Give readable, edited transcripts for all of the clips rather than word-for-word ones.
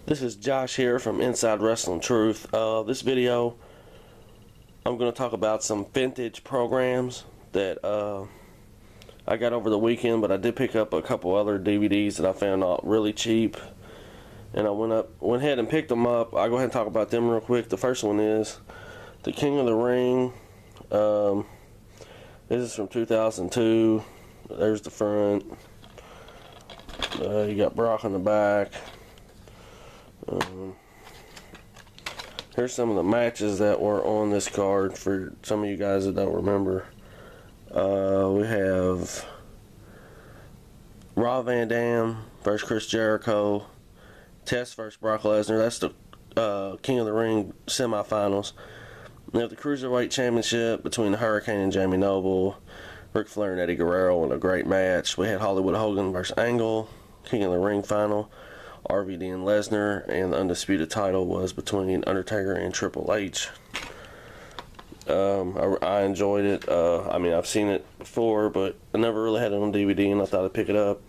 This is Josh here from Inside Wrestling Truth. This video, I'm going to talk about some vintage programs that I got over the weekend, but I did pick up a couple other DVDs that I found out really cheap, and I went ahead and picked them up. I'll go ahead and talk about them real quick. The first one is The King of the Ring. This is from 2002. There's the front. You got Brock on the back. Here's some of the matches that were on this card for some of you guys that don't remember. We have Rob Van Dam versus Chris Jericho, Test versus Brock Lesnar. That's the King of the Ring semifinals. We have the Cruiserweight Championship between the Hurricane and Jamie Noble, Ric Flair and Eddie Guerrero in a great match. We had Hollywood Hogan versus Angle, King of the Ring final. RVD and Lesnar, and the undisputed title was between Undertaker and Triple H. I enjoyed it. I mean, I've seen it before, but I never really had it on DVD, and I thought I'd pick it up.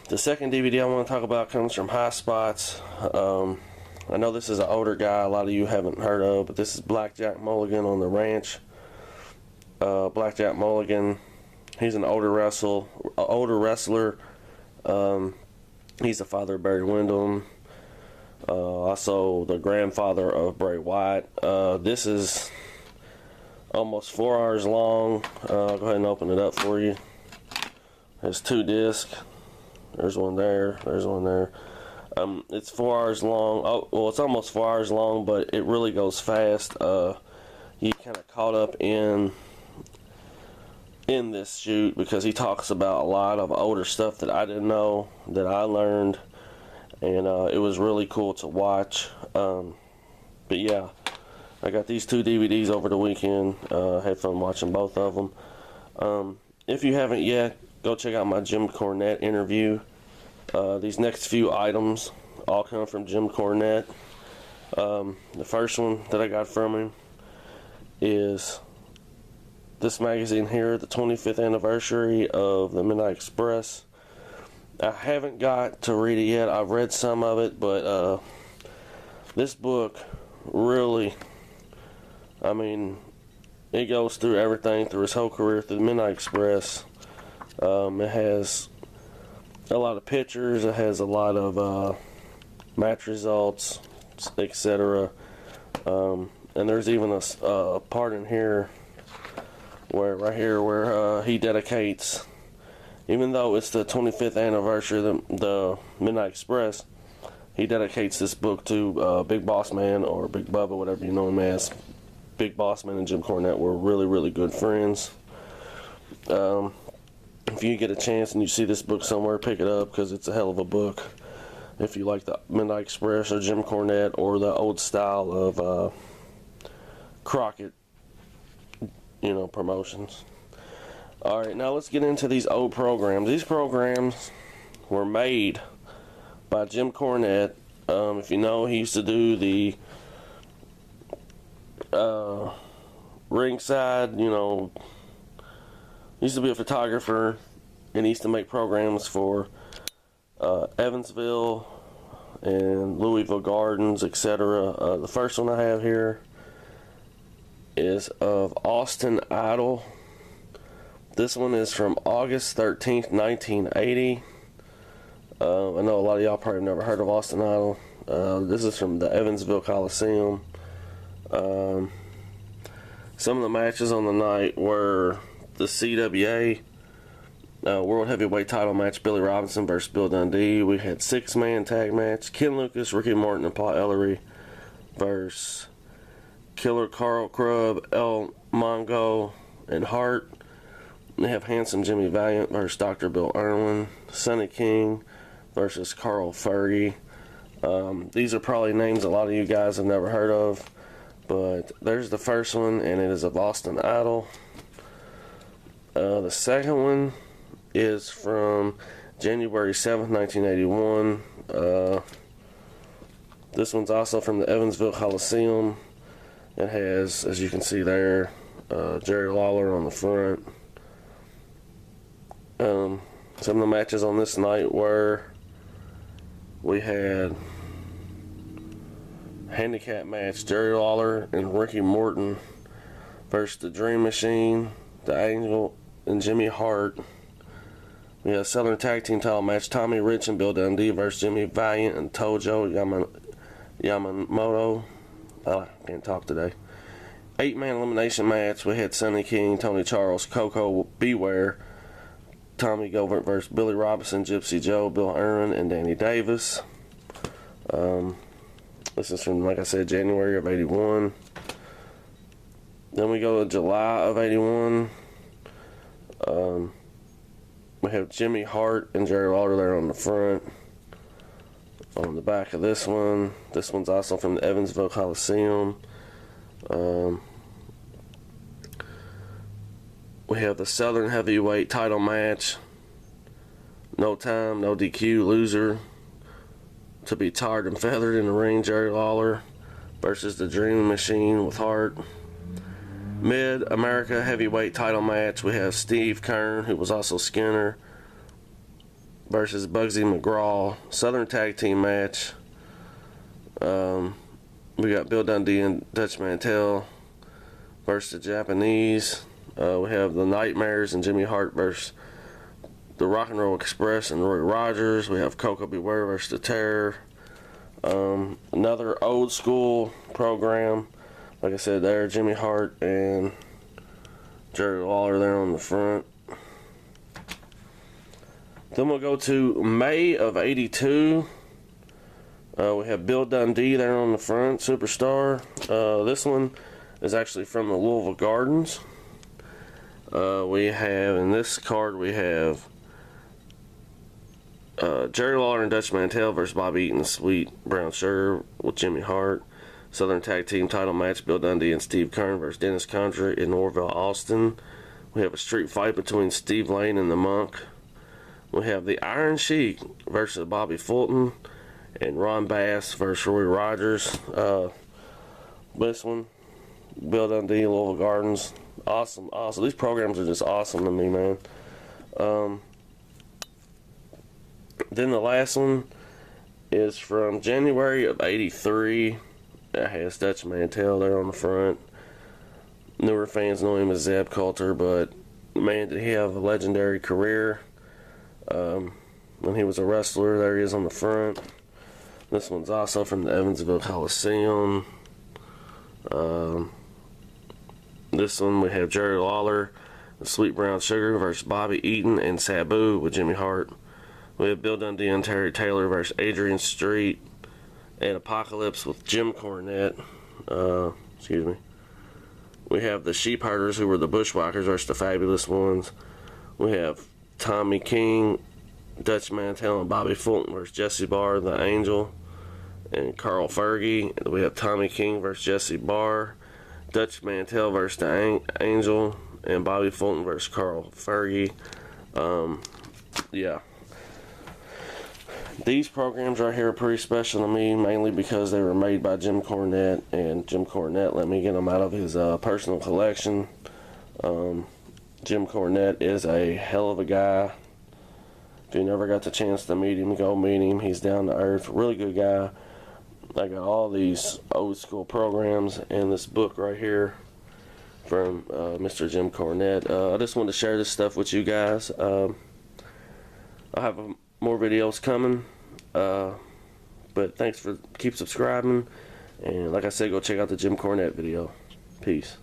The second DVD I want to talk about comes from High Spots. I know this is an older guy a lot of you haven't heard of, but this is Blackjack Mulligan on the Ranch. Blackjack Mulligan, he's an older wrestler. He's the father of Barry Windham, also the grandfather of Bray Wyatt. This is almost 4 hours long. I'll go ahead and open it up for you. There's 2 discs. There's one there. There's one there. It's 4 hours long. Oh, well, it's almost 4 hours long, but it really goes fast. You kind of caught up in this shoot because he talks about a lot of older stuff that I didn't know, that I learned, and it was really cool to watch. But yeah, I got these 2 DVDs over the weekend. Had fun watching both of them. If you haven't yet, go check out my Jim Cornette interview. These next few items all come from Jim Cornette. The first one that I got from him is this magazine here, the 25th anniversary of the Midnight Express. I haven't got to read it yet. I've read some of it, but this book really, I mean, it goes through everything, through his whole career, through the Midnight Express. It has a lot of pictures. It has a lot of match results, etc. And there's even a part in here where he dedicates, even though it's the 25th anniversary of the Midnight Express, he dedicates this book to Big Boss Man, or Big Bubba, whatever you know him as. Big Boss Man and Jim Cornette were really, really good friends. If you get a chance and you see this book somewhere, pick it up, because it's a hell of a book. If you like the Midnight Express or Jim Cornette or the old style of Crockett, promotions. Alright, now let's get into these old programs. These programs were made by Jim Cornette. If you know, he used to do the ringside, he used to be a photographer, and he used to make programs for Evansville and Louisville Gardens, etc. The first one I have here is of Austin Idol. This one is from August 13th, 1980. I know a lot of y'all probably never heard of Austin Idol. This is from the Evansville Coliseum. Some of the matches on the night were the CWA World Heavyweight Title match, Billy Robinson versus Bill Dundee. We had 6-man tag match, Ken Lucas, Ricky Morton, and Paul Ellery versus Killer Carl Crubb, El Mongo, and Hart. They have Handsome Jimmy Valiant versus Dr. Bill Irwin, Sonny King versus Carl Fergie. These are probably names a lot of you guys have never heard of, but there's the first one, and it is of Austin Idol. The second one is from January 7th, 1981. This one's also from the Evansville Coliseum. It has, as you can see there, Jerry Lawler on the front. Some of the matches on this night were, we had handicap match, Jerry Lawler and Ricky Morton versus the Dream Machine, the Angel, and Jimmy Hart. We have Southern Tag Team title match, Tommy Rich and Bill Dundee versus Jimmy Valiant and Tojo Yamamoto. I can't talk today. 8-man elimination match. We had Sonny King, Tony Charles, Coco Beware, Tommy Govert versus Billy Robinson, Gypsy Joe, Bill Irwin, and Danny Davis. This is from, like I said, January of 81. Then we go to July of 81. We have Jimmy Hart and Jerry Lawler there on the front. On the back of this one's also from the Evansville Coliseum. We have the Southern Heavyweight title match. No time, no DQ, loser to be tarred and feathered in the ring, Jerry Lawler versus the Dream Machine with Hart. Mid-America Heavyweight title match, we have Steve Kern, who was also Skinner, versus Bugsy McGraw. Southern Tag Team match, we got Bill Dundee and Dutch Mantel versus the Japanese. We have the Nightmares and Jimmy Hart versus the Rock and Roll Express and Roy Rogers. We have Coco Beware versus the Terror. Another old school program. Like I said there, Jimmy Hart and Jerry Lawler there on the front. Then we'll go to May of 82. We have Bill Dundee there on the front, Superstar. This one is actually from the Louisville Gardens. We have, in this card, we have Jerry Lawler and Dutch Mantel versus Bobby Eaton and Sweet Brown Sugar with Jimmy Hart. Southern Tag Team title match, Bill Dundee and Steve Kern versus Dennis Condrey in Norville, Austin. We have a street fight between Steve Lane and the Monk. We have the Iron Sheik versus Bobby Fulton and Ron Bass versus Roy Rogers. This one, Bill Dundee, Louisville Gardens. Awesome. These programs are just awesome to me, man. Then the last one is from January of 83. It has Dutch Mantel there on the front. Newer fans know him as Zeb Coulter, but man, did he have a legendary career. When he was a wrestler, there he is on the front. This one's also from the Evansville Coliseum. This one we have Jerry Lawler, the Sweet Brown Sugar versus Bobby Eaton and Sabu with Jimmy Hart. We have Bill Dundee and Terry Taylor versus Adrian Street and Apocalypse with Jim Cornette. Excuse me. We have the Sheep Herders, who were the Bushwhackers versus the Fabulous Ones. We have Tommy King, Dutch Mantel, and Bobby Fulton versus Jesse Barr, the Angel, and Carl Fergie. We have Tommy King versus Jesse Barr, Dutch Mantel versus the Angel, and Bobby Fulton versus Carl Fergie. Yeah. These programs right here are pretty special to me, mainly because they were made by Jim Cornette, and Jim Cornette let me get them out of his personal collection. Jim Cornette is a hell of a guy. If you never got the chance to meet him, go meet him. He's down to earth, really good guy. I got all these old school programs and this book right here from Mr. Jim Cornette. I just wanted to share this stuff with you guys. I have more videos coming, but thanks for keep subscribing, and like I said, go check out the Jim Cornette video. Peace.